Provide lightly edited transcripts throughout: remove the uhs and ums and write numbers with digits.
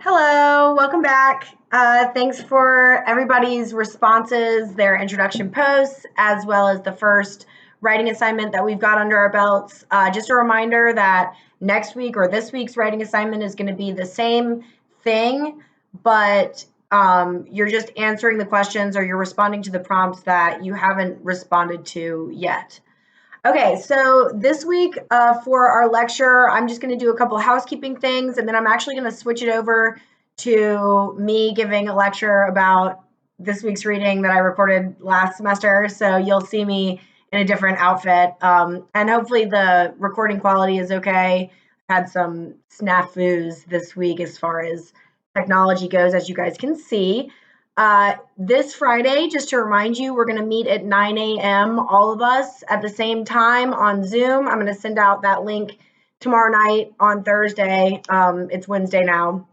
Hello, welcome back. Thanks for everybody's responses, their introduction posts, as well as the first writing assignment that we've got under our belts. Just a reminder that next week or this week's writing assignment is going to be the same thing, but you're just answering the questions or you're responding to the prompts that you haven't responded to yet. Okay, so this week for our lecture, I'm just going to do a couple of housekeeping things, and then I'm actually going to switch it over to me giving a lecture about this week's reading that I recorded last semester. So you'll see me in a different outfit, and hopefully the recording quality is okay. Had some snafus this week as far as technology goes, as you guys can see. This Friday, just to remind you, we're going to meet at 9 a.m., all of us at the same time on Zoom. I'm going to send out that link tomorrow night on Thursday. It's Wednesday now.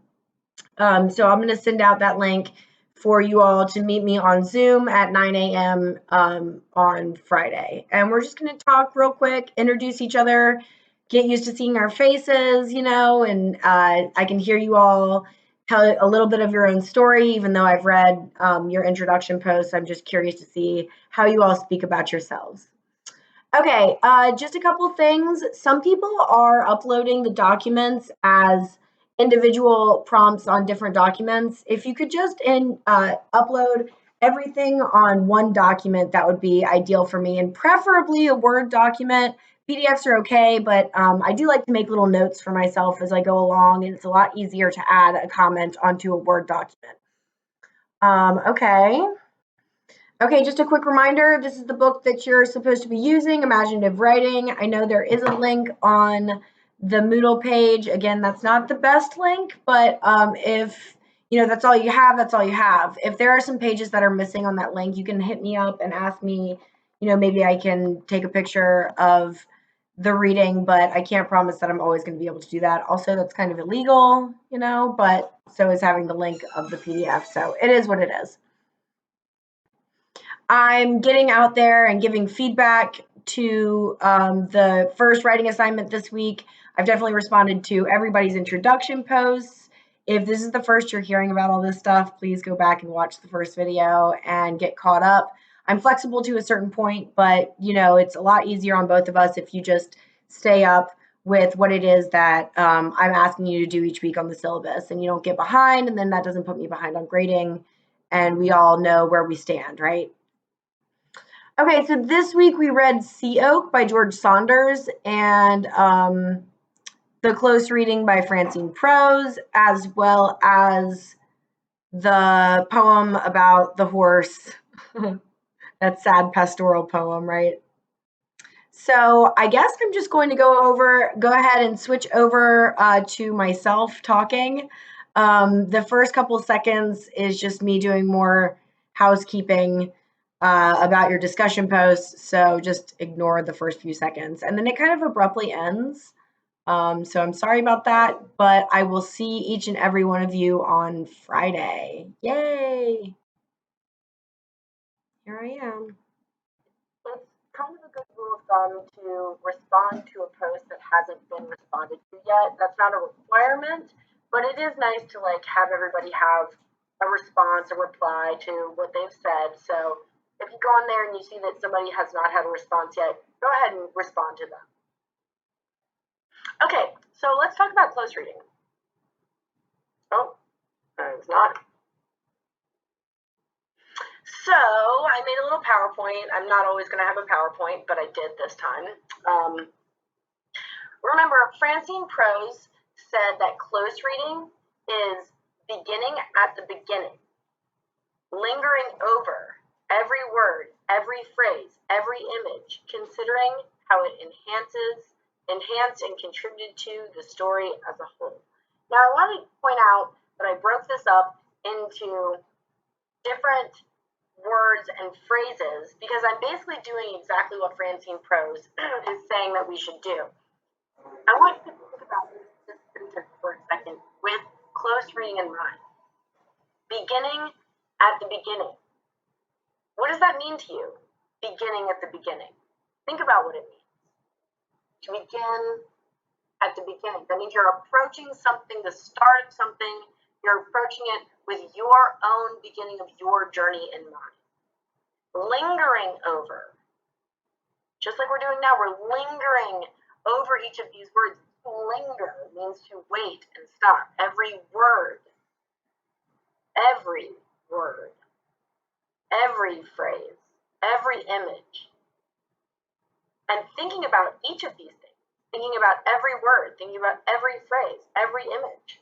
So I'm going to send out that link for you all to meet me on Zoom at 9 a.m. On Friday. And we're just going to talk real quick, introduce each other, get used to seeing our faces, and I can hear you all tell a little bit of your own story, even though I've read your introduction posts. I'm just curious to see how you all speak about yourselves. Okay, just a couple things. Some people are uploading the documents as individual prompts on different documents. If you could just upload everything on one document, that would be ideal for me, and preferably a Word document. PDFs are okay, but I do like to make little notes for myself as I go along, and it's a lot easier to add a comment onto a Word document. Okay, just a quick reminder, this is the book that you're supposed to be using, Imaginative Writing. I know there is a link on the Moodle page. Again, that's not the best link, but if that's all you have, that's all you have. If there are some pages that are missing on that link, you can hit me up and ask me, maybe I can take a picture of the reading, but I can't promise that I'm always going to be able to do that. Also, that's kind of illegal, but so is having the link of the PDF. So it is what it is. I'm getting out there and giving feedback to the first writing assignment this week. I've definitely responded to everybody's introduction posts. If this is the first you're hearing about all this stuff, please go back and watch the first video and get caught up. I'm flexible to a certain point, but it's a lot easier on both of us if you just stay up with what it is that I'm asking you to do each week on the syllabus, and you don't get behind, and then that doesn't put me behind on grading, and we all know where we stand, right? Okay, so this week we read Sea Oak by George Saunders and The Close Reading by Francine Prose, as well as the poem about the horse, that sad pastoral poem, right? So I guess I'm just going to go ahead and switch over to myself talking. The first couple seconds is just me doing more housekeeping about your discussion posts, so just ignore the first few seconds. And then it kind of abruptly ends. So I'm sorry about that, but I will see each and every one of you on Friday. Yay! Here I am. It's kind of a good rule of thumb to respond to a post that hasn't been responded to yet. That's not a requirement, but it is nice to have everybody have a response, a reply to what they've said. So if you go on there and you see that somebody has not had a response yet, go ahead and respond to them. Okay, so let's talk about close reading. Oh, it's not. So I made a little PowerPoint. I'm not always going to have a PowerPoint, but I did this time. Remember, Francine Prose said that close reading is beginning at the beginning, lingering over every word, every phrase, every image, considering how it enhanced and contributed to the story as a whole. Now, I want to point out that I broke this up into different words and phrases because I'm basically doing exactly what Francine Prose is saying that we should do. I want you to think about this sentence for a second with close reading in mind. Beginning at the beginning. What does that mean to you? Beginning at the beginning. Think about what it means. To begin at the beginning. That means you're approaching something, the start of something, You're approaching it with your own beginning of your journey in mind. Lingering over, just like we're doing now, we're lingering over each of these words. Linger means to wait and stop. Every word, every phrase, every image. And thinking about each of these things, thinking about every word, thinking about every phrase, every image,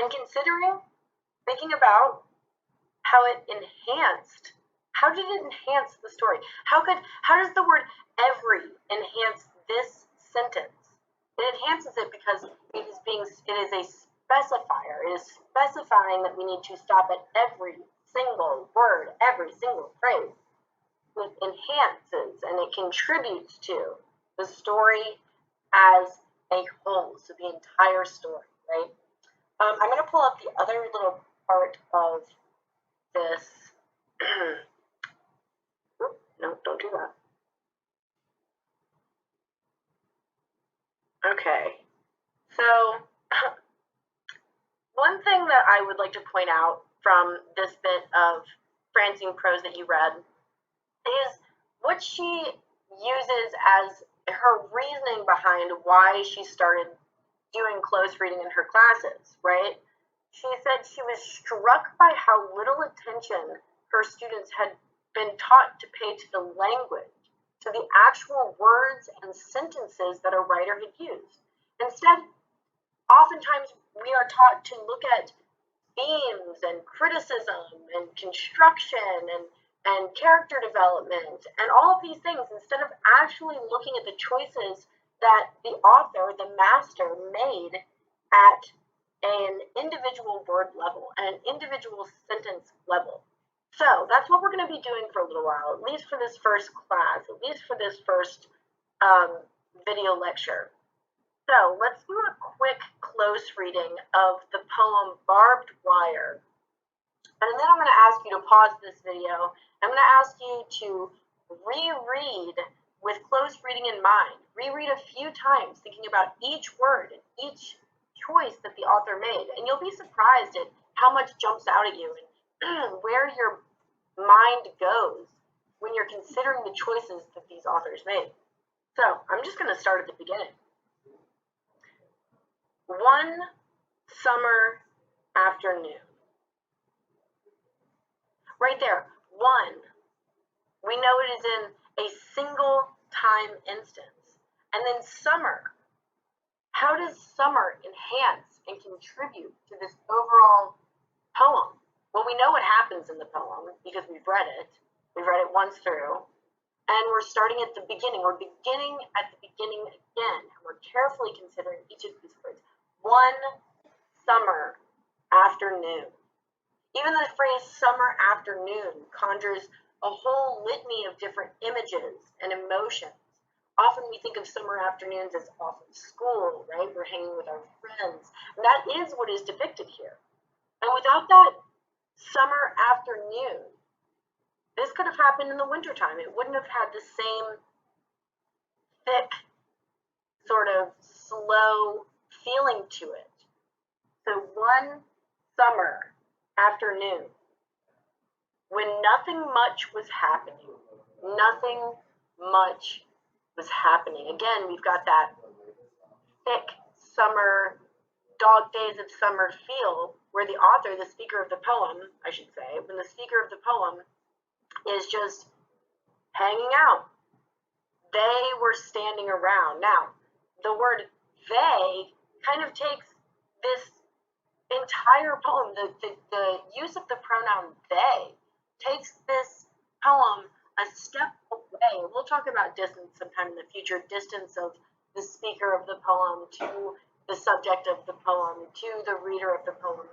and thinking about how it enhanced. How did it enhance the story? How does the word every enhance this sentence? It enhances it because it is a specifier. It is specifying that we need to stop at every single word, every single phrase. It enhances and it contributes to the story as a whole, so the entire story, right? I'm going to pull up the other little part of this. No, don't do that. Okay, so one thing that I would like to point out from this bit of Francine prose that you read is what she uses as her reasoning behind why she started doing close reading in her classes, right? She said she was struck by how little attention her students had been taught to pay to the language, to the actual words and sentences that a writer had used. Instead, oftentimes we are taught to look at themes and criticism and construction and character development and all of these things instead of actually looking at the choices that the author, the master, made at an individual word level and an individual sentence level. So that's what we're going to be doing for a little while, at least for this first class, at least for this first video lecture. So let's do a quick close reading of the poem Barbed Wire. And then I'm going to ask you to pause this video. I'm going to ask you to reread with close reading in mind. Reread a few times, thinking about each word and each choice that the author made. And you'll be surprised at how much jumps out at you and where your mind goes when you're considering the choices that these authors made. So I'm just going to start at the beginning. One summer afternoon. Right there, one. We know it is in a single time instance. And then summer. How does summer enhance and contribute to this overall poem? Well, we know what happens in the poem because we've read it. We've read it once through. And we're starting at the beginning. We're beginning at the beginning again. And we're carefully considering each of these words. One summer afternoon. Even the phrase summer afternoon conjures a whole litany of different images and emotions. Often we think of summer afternoons as off of school, right? We're hanging with our friends. And that is what is depicted here. And without that summer afternoon, this could have happened in the wintertime. It wouldn't have had the same thick, sort of slow feeling to it. So one summer afternoon, when nothing much was happening. Nothing much was happening. Again, we've got that thick summer, dog days of summer feel where the author, the speaker of the poem, I should say, when the speaker of the poem is just hanging out. They were standing around. Now, the word they kind of takes this entire poem, the use of the pronoun they, takes this poem a step away. We'll talk about distance sometime in the future, distance of the speaker of the poem to the subject of the poem to the reader of the poem.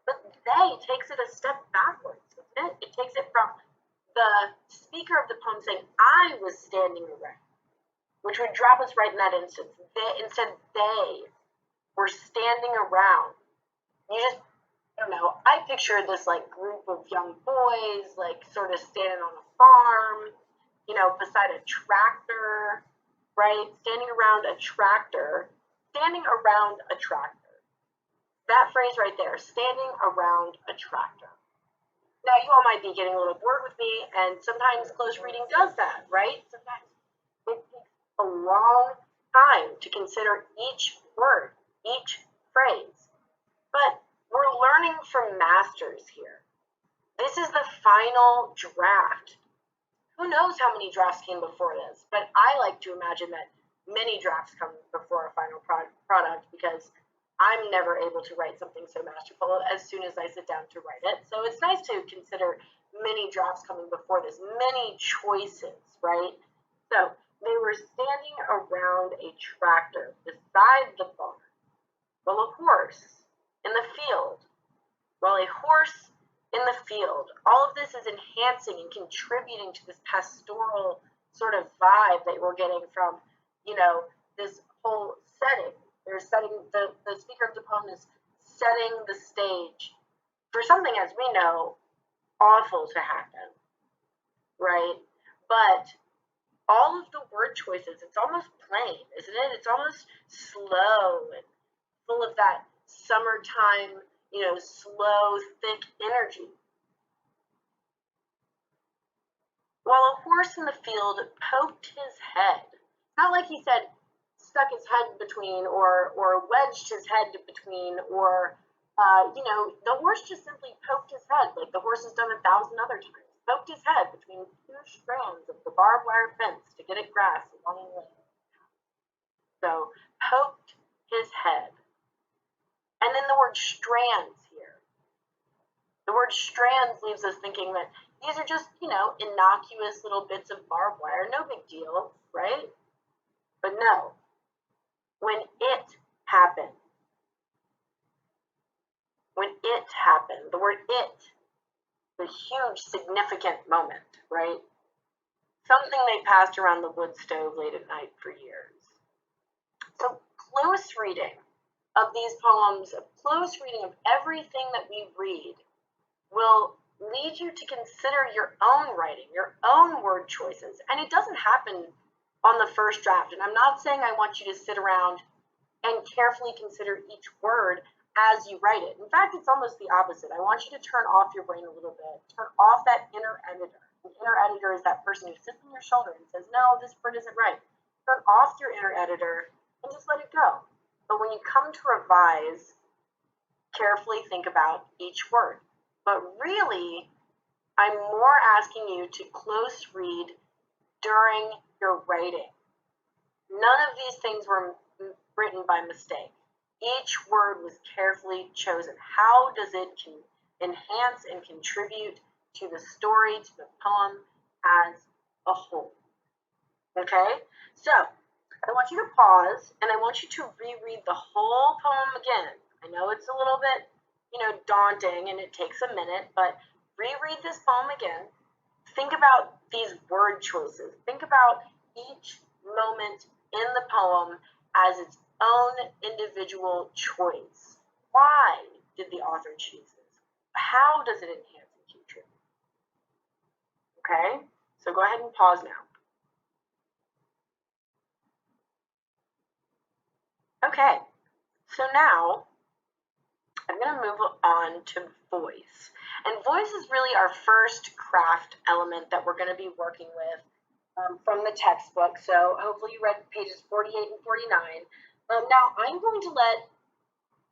But they takes it a step backwards, doesn't it? It takes it from the speaker of the poem saying, I was standing around, which would drop us right in that instance. Instead, they were standing around. You just, I don't know, I picture this like group of young boys, like sort of standing on a farm, you know, beside a tractor, right? Standing around a tractor. That phrase right there, standing around a tractor. Now, you all might be getting a little bored with me, and sometimes close reading does that, right? Sometimes it takes a long time to consider each word, each phrase. But we're learning from masters here. This is the final draft. Who knows how many drafts came before this? But I like to imagine that many drafts come before a final product because I'm never able to write something so masterful as soon as I sit down to write it. So it's nice to consider many drafts coming before this, many choices, right? So they were standing around a tractor beside the barn, while a horse in the field, while a horse in the field. All of this is enhancing and contributing to this pastoral sort of vibe that we're getting from, this whole setting. They're setting, the speaker of the poem is setting the stage for something, as we know, awful to happen, right? But all of the word choices, it's almost plain, isn't it? It's almost slow and full of that summertime, slow, thick energy. While a horse in the field poked his head. Not like he said, stuck his head between or wedged his head between or, the horse just simply poked his head like the horse has done 1,000 other times. Poked his head between two strands of the barbed wire fence to get at grass along the lane. So, poked his head. And then the word strands here. The word strands leaves us thinking that these are just, innocuous little bits of barbed wire, no big deal, right? But no, when it happened, the word it, the huge, significant moment, right? Something they passed around the wood stove late at night for years. So close reading of these poems, a close reading of everything that we read will lead you to consider your own writing, your own word choices. And it doesn't happen on the first draft. And I'm not saying I want you to sit around and carefully consider each word as you write it. In fact, it's almost the opposite. I want you to turn off your brain a little bit, turn off that inner editor. The inner editor is that person who sits on your shoulder and says, no, this word isn't right. Turn off your inner editor and just let it go. But when you come to revise, carefully think about each word. But really, I'm more asking you to close read during your writing. None of these things were written by mistake. Each word was carefully chosen. How does it enhance and contribute to the story, to the poem as a whole? Okay? So, I want you to pause, and I want you to reread the whole poem again. I know it's a little bit, daunting, and it takes a minute, but reread this poem again. Think about these word choices. Think about each moment in the poem as its own individual choice. Why did the author choose this? How does it enhance and contribute? Okay? So go ahead and pause now. Okay, so now I'm going to move on to voice. And voice is really our first craft element that we're going to be working with from the textbook. So hopefully you read pages 48 and 49. Now I'm going to let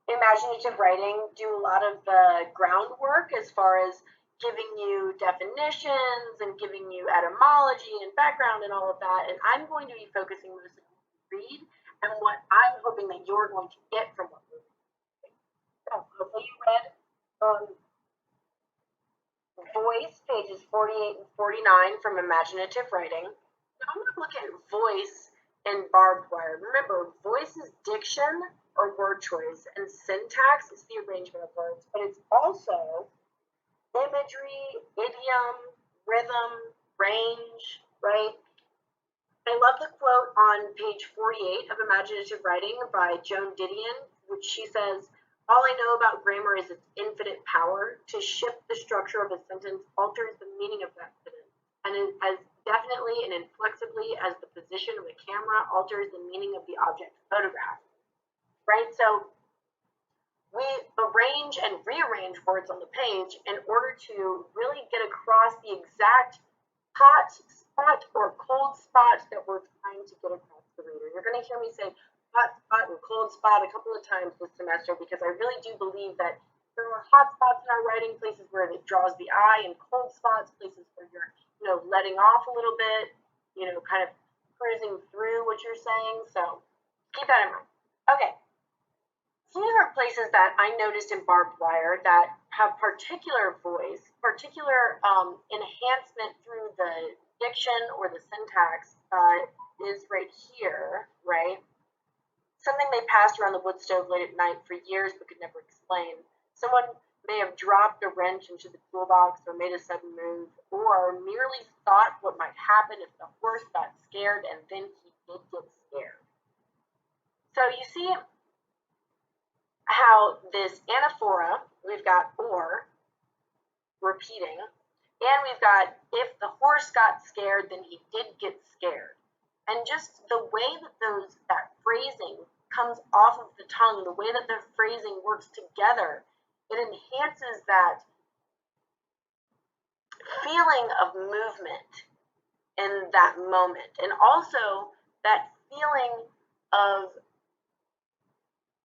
imaginative writing do a lot of the groundwork as far as giving you definitions and giving you etymology and background and all of that. And I'm going to be focusing mostly on what you read and what I'm hoping that you're going to get from what we're reading. So hopefully you read voice, pages 48 and 49 from imaginative writing. Now I'm going to look at voice and barbed wire. Remember, voice is diction or word choice, and syntax is the arrangement of words, but it's also imagery, idiom, rhythm, range, right? I love the quote on page 48 of imaginative writing by Joan Didion, which she says, all I know about grammar is its infinite power. To shift the structure of a sentence alters the meaning of that sentence, and as definitely and inflexibly as the position of the camera alters the meaning of the object photographed. Right? So we arrange and rearrange words on the page in order to really get across the exact hot spot or cold spot that we're trying to get across the reader. You're going to hear me say hot spot and cold spot a couple of times this semester because I really do believe that there are hot spots in our writing, places where it draws the eye, and cold spots, places where you're, letting off a little bit, kind of cruising through what you're saying. So keep that in mind. Okay. These are places that I noticed in barbed wire that have particular voice, particular enhancement through the diction or the syntax is right here, right? Something they passed around the wood stove late at night for years but could never explain. Someone may have dropped a wrench into the toolbox or made a sudden move, or merely thought what might happen if the horse got scared, and then he did get scared. So you see how this anaphora, we've got or, repeating, and we've got if the horse got scared, then he did get scared. And just the way that that phrasing comes off of the tongue, the way that the phrasing works together, it enhances that feeling of movement in that moment, and also that feeling of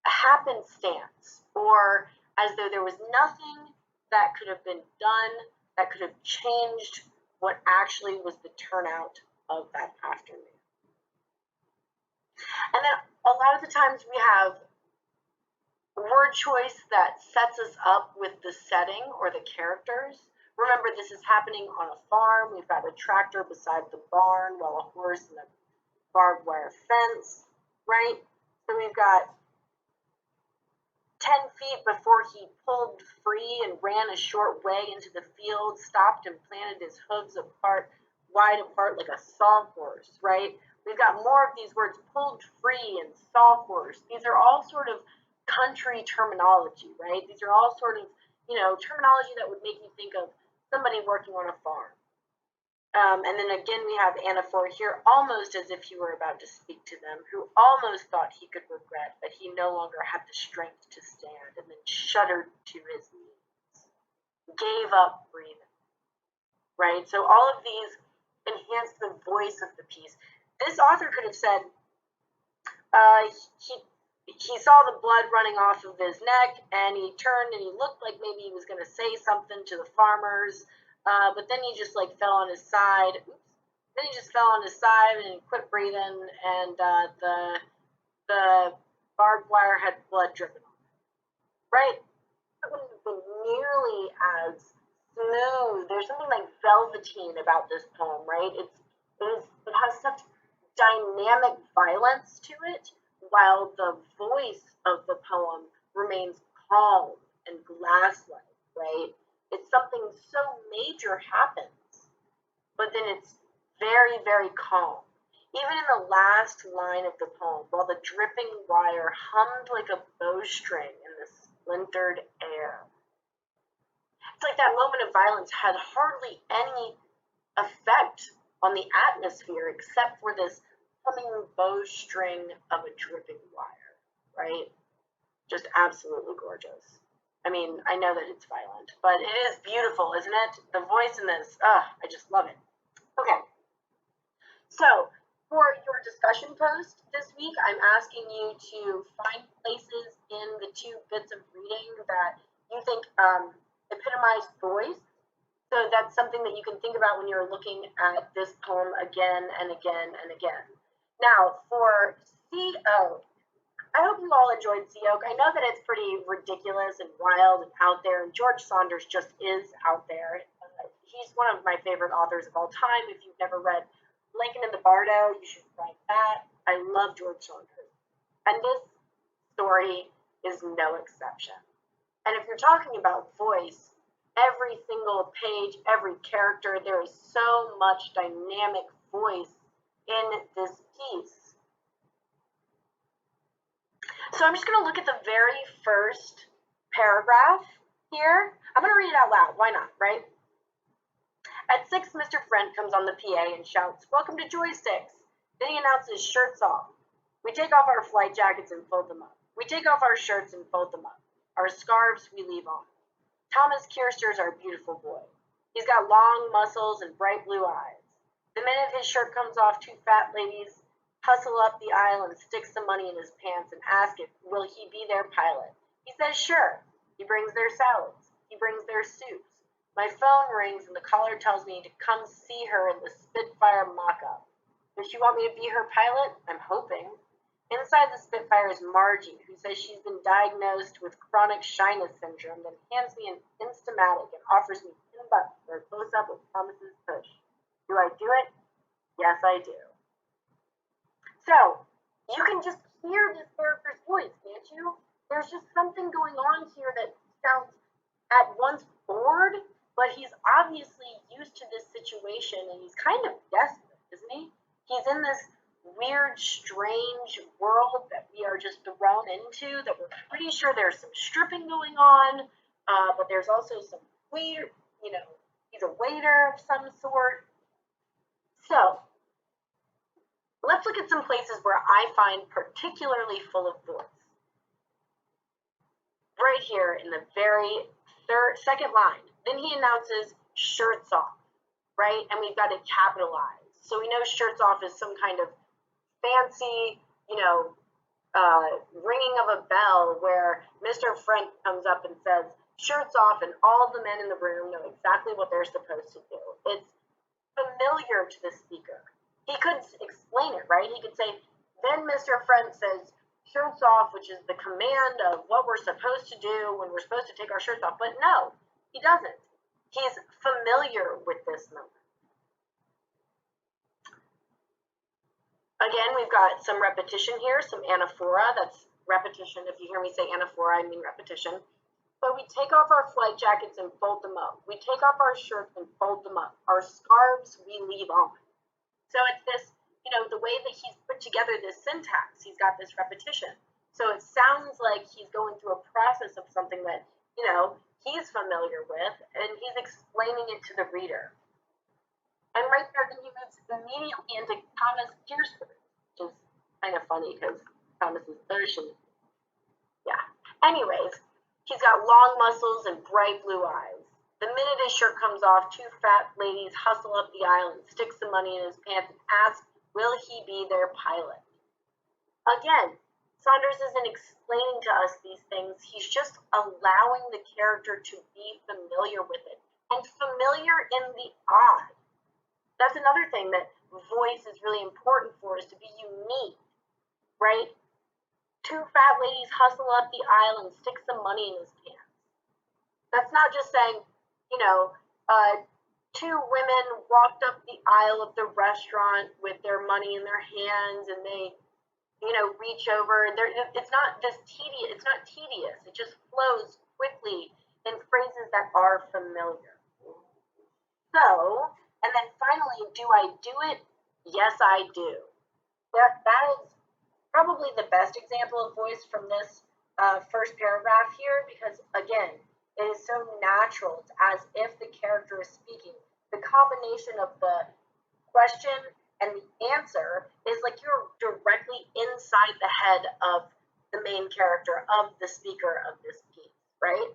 happenstance, or as though there was nothing that could have been done that could have changed what actually was the turnout of that afternoon. And then a lot of the times we have word choice that sets us up with the setting or the characters. Remember, this is happening on a farm. We've got a tractor beside the barn while a horse in a barbed wire fence, right? So we've got 10 feet before he pulled free and ran a short way into the field, stopped and planted his hooves wide apart like a sawhorse, right? We've got more of these words, pulled free and sawhorse. These are all sort of country terminology, right? These are all sort of, terminology that would make you think of somebody working on a farm. And then again, we have anaphora here, almost as if he were about to speak to them, who almost thought he could regret that he no longer had the strength to stand, and then shuddered to his knees, gave up breathing, right? So all of these enhance the voice of the piece. This author could have said, he saw the blood running off of his neck, and he turned and he looked like maybe he was going to say something to the farmers, but then he just fell on his side. Then he just fell on his side and quit breathing, and the barbed wire had blood dripping on it. Right? It wouldn't have been nearly as smooth. There's something like velveteen about this poem, right? It has such dynamic violence to it, while the voice of the poem remains calm and glass-like, right? It's something so major happens, but then it's very, very calm. Even in the last line of the poem, while the dripping wire hummed like a bowstring in the splintered air. It's like that moment of violence had hardly any effect on the atmosphere except for this humming bowstring of a dripping wire, right? Just absolutely gorgeous. I mean, I know that it's violent, but it is beautiful, isn't it? The voice in this, I just love it. Okay, so for your discussion post this week, I'm asking you to find places in the 2 bits of reading that you think epitomize voice. So that's something that you can think about when you're looking at this poem again and again and again. Now, for Sea Oak, I hope you all enjoyed Sea Oak. I know that it's pretty ridiculous and wild and out there, and George Saunders just is out there. He's one of my favorite authors of all time. If you've never read Lincoln and the Bardo, you should write that. I love George Saunders. And this story is no exception. And if you're talking about voice, every single page, every character, there is so much dynamic voice in this piece. So I'm just going to look at the very first paragraph here. I'm going to read it out loud. Why not, right? At 6, Mr. Brent comes on the PA and shouts, "Welcome to Joysticks." Then he announces, "Shirts off." We take off our flight jackets and fold them up. We take off our shirts and fold them up. Our scarves we leave on. Thomas Kierster's our beautiful boy. He's got long muscles and bright blue eyes. The minute his shirt comes off, two fat ladies hustle up the aisle and stick some money in his pants and ask if will he be their pilot. He says sure. He brings their salads. He brings their soups. My phone rings and the caller tells me to come see her in the Spitfire mock-up. Does she want me to be her pilot? I'm hoping. Inside the Spitfire is Margie, who says she's been diagnosed with chronic shyness syndrome, then hands me an Instamatic and offers me $10 for a close-up of Thomas's push. Do I do it? Yes, I do. So, you can just hear this character's voice, can't you? There's just something going on here that sounds at once bored, but he's obviously used to this situation and he's kind of desperate, isn't he? He's in this weird, strange world that we are just thrown into, that we're pretty sure there's some stripping going on, but there's also some weird, he's a waiter of some sort. So, let's look at some places where I find particularly full of voice. Right here in the very second line, then he announces shirts off, right? And we've got it capitalized. So we know shirts off is some kind of fancy, ringing of a bell where Mr. Front comes up and says, shirts off, and all the men in the room know exactly what they're supposed to do. It's familiar to the speaker. He could explain it, right? He could say, then Mr. Front says, shirts off, which is the command of what we're supposed to do when we're supposed to take our shirts off. But no, he doesn't. He's familiar with this number. Again, we've got some repetition here, some anaphora. That's repetition. If you hear me say anaphora, I mean repetition. But we take off our flight jackets and fold them up. We take off our shirts and fold them up. Our scarves we leave on. So it's this, the way that he's put together this syntax, he's got this repetition. So it sounds like he's going through a process of something that, he's familiar with, and he's explaining it to the reader. And right there, then he moves immediately into Thomas Kierster, which is kind of funny because Thomas is Persian. Yeah. Anyways, he's got long muscles and bright blue eyes. The minute his shirt comes off, two fat ladies hustle up the aisle and stick some money in his pants and ask, will he be their pilot? Again, Saunders isn't explaining to us these things. He's just allowing the character to be familiar with it. And familiar in the odd. That's another thing that voice is really important for, is to be unique, right? Two fat ladies hustle up the aisle and stick some money in his pants. That's not just saying, two women walked up the aisle of the restaurant with their money in their hands and they, reach over. It's not tedious. It's not tedious. It just flows quickly in phrases that are familiar. So, and then finally, do I do it? Yes, I do. That is probably the best example of voice from this first paragraph here, because again, it is so natural. It's as if the character is speaking. The combination of the question and the answer is like you're directly inside the head of the main character, of the speaker of this piece, right?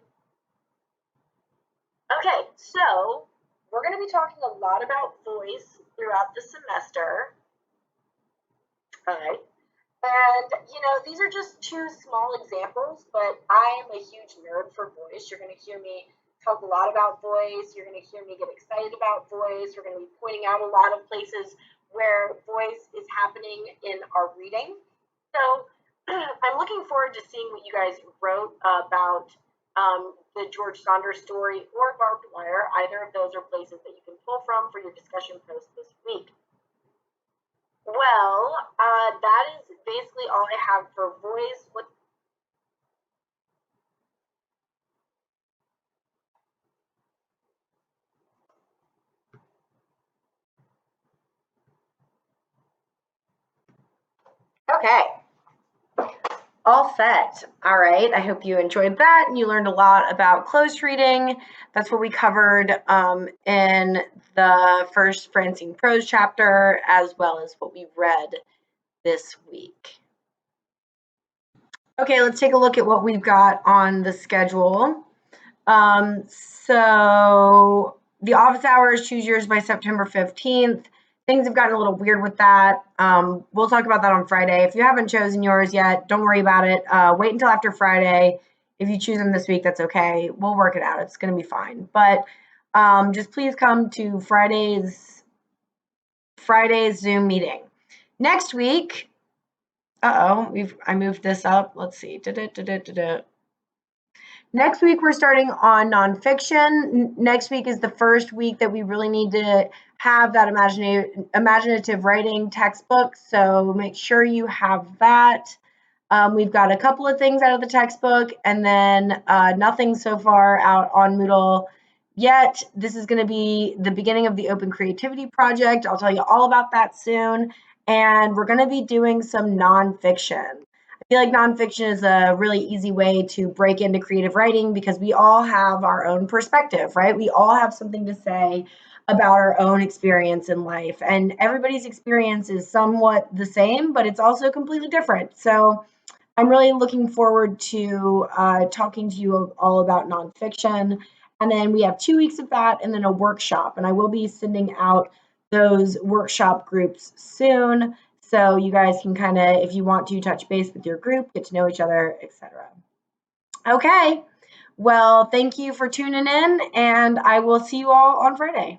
Okay, so we're going to be talking a lot about voice throughout the semester. All right. And, these are just two small examples, but I am a huge nerd for voice. You're going to hear me talk a lot about voice. You're going to hear me get excited about voice. We're going to be pointing out a lot of places where voice is happening in our reading. So I'm looking forward to seeing what you guys wrote about the George Saunders story or Barbed Wire. Either of those are places that you can pull from for your discussion post this week. Well, that is basically all I have for voice. Okay. All set. All right. I hope you enjoyed that and you learned a lot about close reading. That's what we covered in the first Francine Prose chapter, as well as what we read this week. Okay, let's take a look at what we've got on the schedule. So the office hours, choose yours by September 15th. Things have gotten a little weird with that. We'll talk about that on Friday. If you haven't chosen yours yet, don't worry about it. Wait until after Friday. If you choose them this week, that's okay. We'll work it out. It's going to be fine. But just please come to Friday's Zoom meeting. Next week, I moved this up. Let's see. Next week, we're starting on nonfiction. Next week is the first week that we really need to have that imaginative writing textbook. So make sure you have that. We've got a couple of things out of the textbook, and then nothing so far out on Moodle yet. This is going to be the beginning of the Open Creativity Project. I'll tell you all about that soon. And we're going to be doing some nonfiction. I feel like nonfiction is a really easy way to break into creative writing because we all have our own perspective, right? We all have something to say about our own experience in life. And everybody's experience is somewhat the same, but it's also completely different. So I'm really looking forward to talking to you all about nonfiction. And then we have 2 weeks of that and then a workshop. And I will be sending out those workshop groups soon. So you guys can kind of, if you want to touch base with your group, get to know each other, etc. Okay. Well, thank you for tuning in, and I will see you all on Friday.